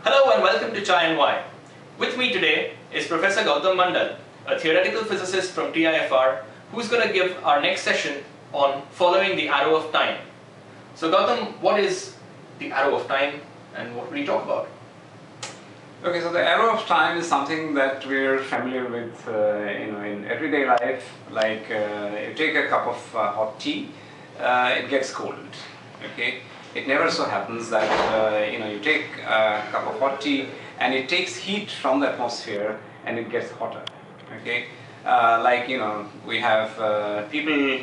Hello and welcome to Chai and Why. With me today is Professor Gautam Mandal, a theoretical physicist from TIFR, who's going to give our next session on following the arrow of time. So Gautam, what is the arrow of time and what will you talk about? Okay, so the arrow of time is something that we're familiar with in everyday life. Like you take a cup of hot tea, it gets cold. Okay, it never so happens that you take a cup of hot tea and it takes heat from the atmosphere and it gets hotter. Okay, we have people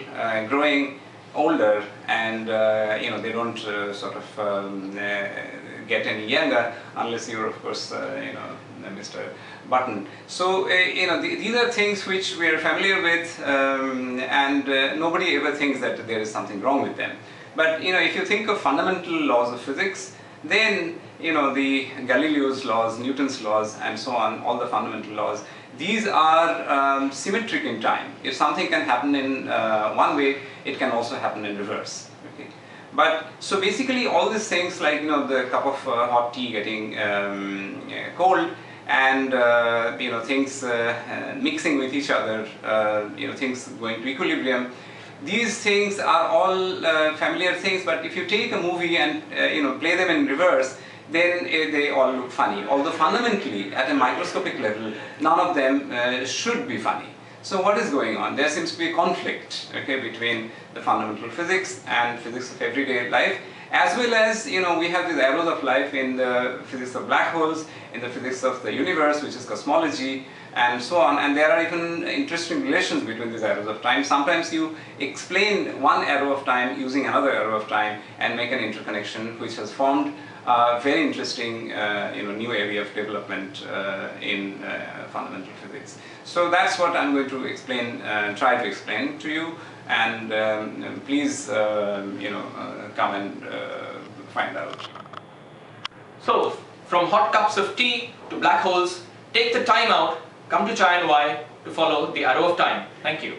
growing older and they don't get any younger unless you're of course Mr. Button. So these are things which we are familiar with, and nobody ever thinks that there is something wrong with them. But if you think of fundamental laws of physics, then the Galileo's laws, Newton's laws, and so on, all the fundamental laws, these are symmetric in time. If something can happen in one way, it can also happen in reverse. Okay? But so basically, all these things like the cup of hot tea getting cold, and things mixing with each other, things going to equilibrium. These things are all familiar things, but if you take a movie and play them in reverse, then they all look funny. Although fundamentally, at a microscopic level, none of them should be funny. So what is going on? There seems to be a conflict, okay, between the fundamental physics and physics of everyday life, as well as we have these arrows of life in the physics of black holes, in the physics of the universe, which is cosmology, and so on. And there are even interesting relations between these arrows of time. Sometimes you explain one arrow of time using another arrow of time and make an interconnection which has formed a very interesting new area of development in fundamental physics. So that's what I'm going to explain, try to explain to you, and please come and find out. So from hot cups of tea to black holes, take the time out, come to Chai and Why to follow the arrow of time. Thank you.